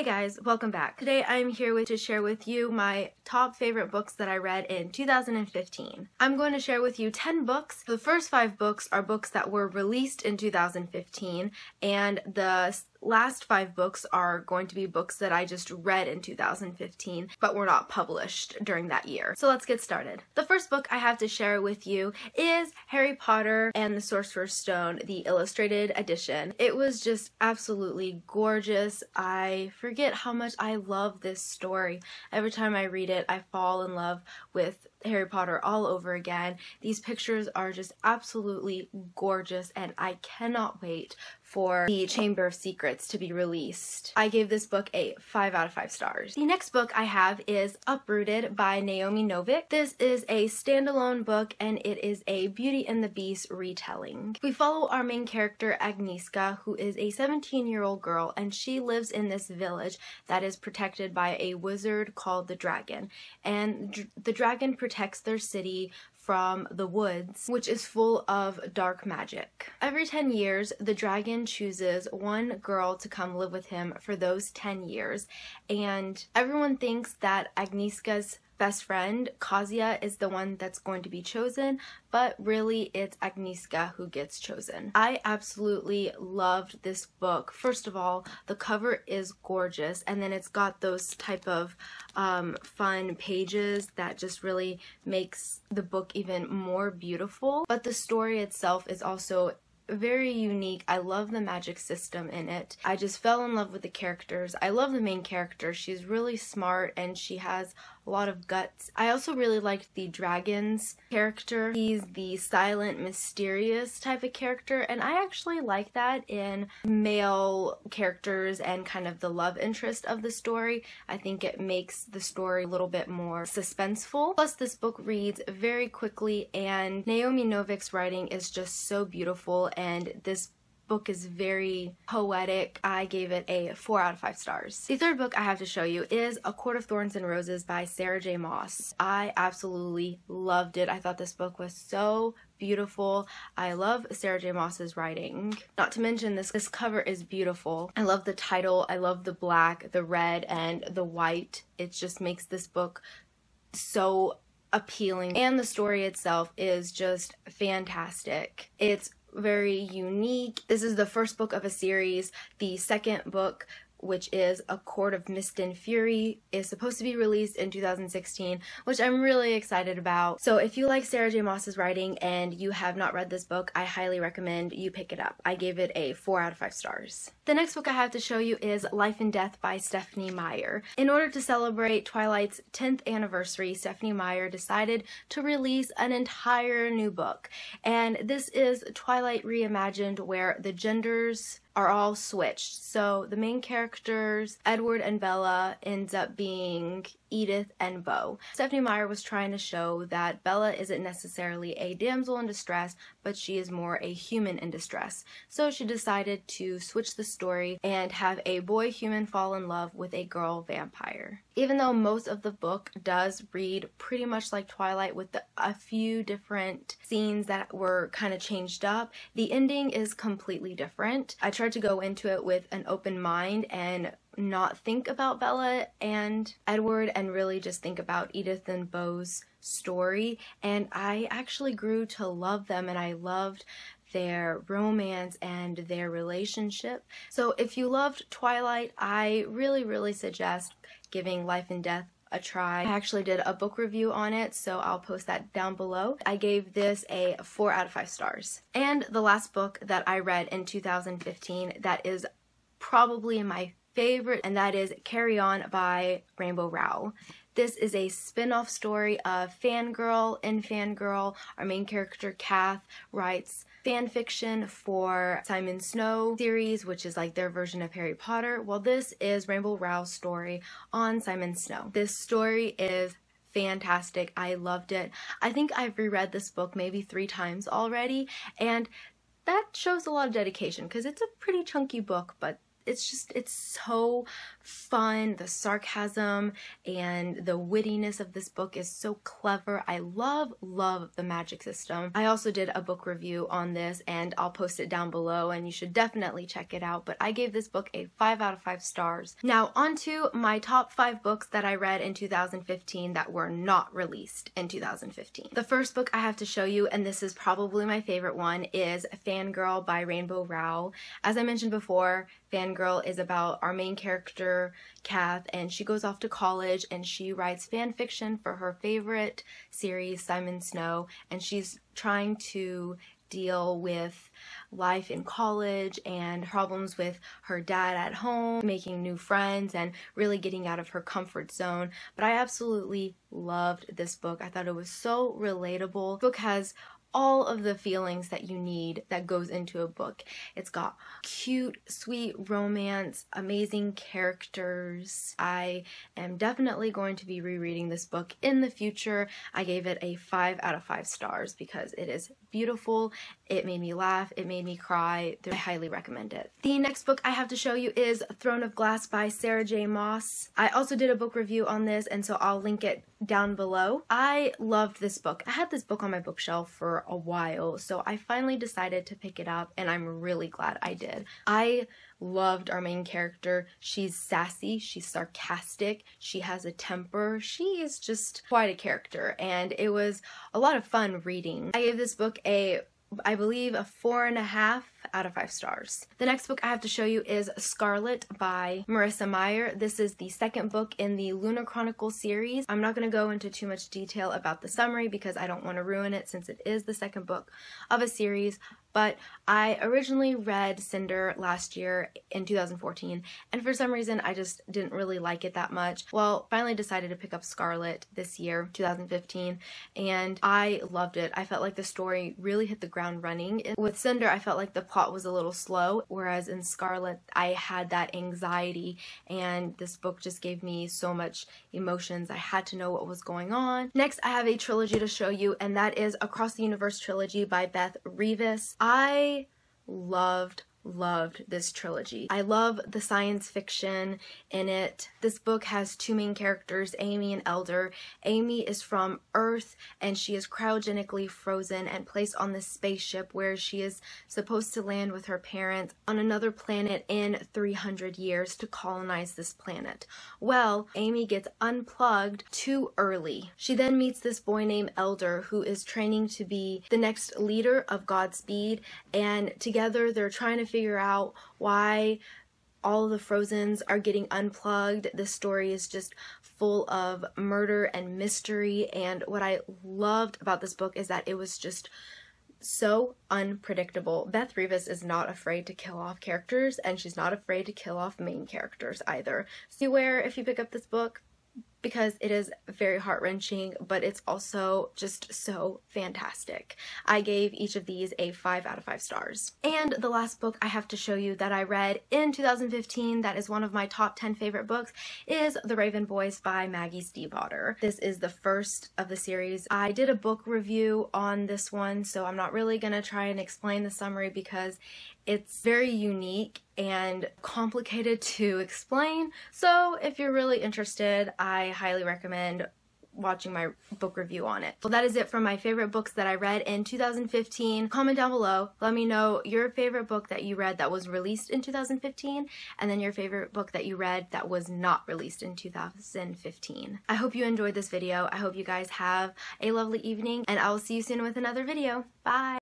Hey guys, welcome back. Today I'm here to share with you my top favorite books that I read in 2015. I'm going to share with you 10 books. The first 5 books are books that were released in 2015, and the last 5 books are going to be books that I just read in 2015 but were not published during that year. So let's get started. The first book I have to share with you is Harry Potter and the Sorcerer's Stone, the illustrated edition. It was just absolutely gorgeous. I forget how much I love this story. Every time I read it, I fall in love with Harry Potter all over again. These pictures are just absolutely gorgeous, and I cannot wait for the Chamber of Secrets to be released. I gave this book a 5 out of 5 stars. The next book I have is Uprooted by Naomi Novik. This is a standalone book, and it is a Beauty and the Beast retelling. We follow our main character Agnieszka, who is a 17-year-old girl, and she lives in this village that is protected by a wizard called the Dragon. And the dragon protects their city from the woods, which is full of dark magic. Every 10 years, the dragon chooses one girl to come live with him for those 10 years, and everyone thinks that Agnieszka's best friend, Kazia, is the one that's going to be chosen, but really it's Agnieszka who gets chosen. I absolutely loved this book. First of all, the cover is gorgeous, and then it's got those type of fun pages that just really makes the book even more beautiful. But the story itself is also very unique. I love the magic system in it. I just fell in love with the characters. I love the main character. She's really smart and she has a lot of guts. I also really liked the dragon's character. He's the silent, mysterious type of character, and I actually like that in male characters and kind of the love interest of the story. I think it makes the story a little bit more suspenseful. Plus, this book reads very quickly, and Naomi Novik's writing is just so beautiful, and this book is very poetic. I gave it a 4 out of 5 stars. The third book I have to show you is A Court of Thorns and Roses by Sarah J. Maas. I absolutely loved it. I thought this book was so beautiful. I love Sarah J. Maas's writing. Not to mention this cover is beautiful. I love the title. I love the black, the red, and the white. It just makes this book so appealing, and the story itself is just fantastic. It's very unique. This is the first book of a series. The second book, which is A Court of Mist and Fury, is supposed to be released in 2016, which I'm really excited about. So if you like Sarah J. Maas's writing and you have not read this book, I highly recommend you pick it up. I gave it a 4 out of 5 stars. The next book I have to show you is Life and Death by Stephenie Meyer. In order to celebrate Twilight's 10th anniversary, Stephenie Meyer decided to release an entire new book. And this is Twilight Reimagined, where the genders are all switched. So the main characters, Edward and Bella, ends up being Edith and Beau. Stephenie Meyer was trying to show that Bella isn't necessarily a damsel in distress, but she is more a human in distress. So she decided to switch the story and have a boy human fall in love with a girl vampire. Even though most of the book does read pretty much like Twilight with a few different scenes that were kind of changed up, the ending is completely different. I tried to go into it with an open mind and not think about Bella and Edward and really just think about Edith and Beau's story, and I actually grew to love them, and I loved their romance and their relationship. So if you loved Twilight, I really suggest giving Life and Death a try. I actually did a book review on it, so I'll post that down below. I gave this a 4 out of 5 stars. And the last book that I read in 2015 that is probably my favorite, and that is Carry On by Rainbow Rowell. This is a spin-off story of Fangirl. In Fangirl, our main character, Kath, writes fan fiction for Simon Snow series, which is like their version of Harry Potter. Well, this is Rainbow Rowell's story on Simon Snow. This story is fantastic. I loved it. I think I've reread this book maybe 3 times already, and that shows a lot of dedication because it's a pretty chunky book, but it's so fun. The sarcasm and the wittiness of this book is so clever. I love the magic system. I also did a book review on this and I'll post it down below and you should definitely check it out, but I gave this book a 5 out of 5 stars. Now on to my top 5 books that I read in 2015 that were not released in 2015. The first book I have to show you, and this is probably my favorite one, is Fangirl by Rainbow Rowell. As I mentioned before, Fangirl is about our main character, Kath, and she goes off to college and she writes fan fiction for her favorite series, Simon Snow, and she's trying to deal with life in college and problems with her dad at home, making new friends, and really getting out of her comfort zone. But I absolutely loved this book. I thought it was so relatable. The book has all of the feelings that you need that goes into a book. It's got cute, sweet romance, amazing characters. I am definitely going to be rereading this book in the future. I gave it a 5 out of 5 stars because it is beautiful. It made me laugh. It made me cry. I highly recommend it. The next book I have to show you is Throne of Glass by Sarah J. Maas. I also did a book review on this, and so I'll link it down below. I loved this book. I had this book on my bookshelf for a while, so I finally decided to pick it up, and I'm really glad I did. I loved our main character. She's sassy, she's sarcastic, she has a temper, she is just quite a character, and it was a lot of fun reading. I gave this book I believe a 4.5 out of 5 stars. The next book I have to show you is Scarlet by Marissa Meyer. This is the second book in the Lunar Chronicles series. I'm not going to go into too much detail about the summary because I don't want to ruin it since it is the second book of a series, but I originally read Cinder last year in 2014, and for some reason I just didn't really like it that much. Well, finally decided to pick up Scarlet this year, 2015, and I loved it. I felt like the story really hit the ground running. With Cinder, I felt like the plot was a little slow, whereas in Scarlet, I had that anxiety, and this book just gave me so much emotions. I had to know what was going on. Next, I have a trilogy to show you, and that is Across the Universe Trilogy by Beth Revis. I loved this trilogy. I love the science fiction in it. This book has 2 main characters, Amy and Elder. Amy is from Earth and she is cryogenically frozen and placed on this spaceship where she is supposed to land with her parents on another planet in 300 years to colonize this planet. Well, Amy gets unplugged too early. She then meets this boy named Elder who is training to be the next leader of Godspeed, and together they're trying to figure out why all of the Frozens are getting unplugged. This story is just full of murder and mystery, and what I loved about this book is that it was just so unpredictable. Beth Revis is not afraid to kill off characters, and she's not afraid to kill off main characters either. So beware if you pick up this book, because it is very heart-wrenching, but it's also just so fantastic. I gave each of these a 5 out of 5 stars. And the last book I have to show you that I read in 2015 that is one of my top 10 favorite books is The Raven Boys by Maggie Stiefvater. This is the first of the series. I did a book review on this one, so I'm not really gonna try and explain the summary because it's very unique and complicated to explain, so if you're really interested, I highly recommend watching my book review on it. Well, that is it for my favorite books that I read in 2015. Comment down below. Let me know your favorite book that you read that was released in 2015, and then your favorite book that you read that was not released in 2015. I hope you enjoyed this video. I hope you guys have a lovely evening, and I will see you soon with another video. Bye!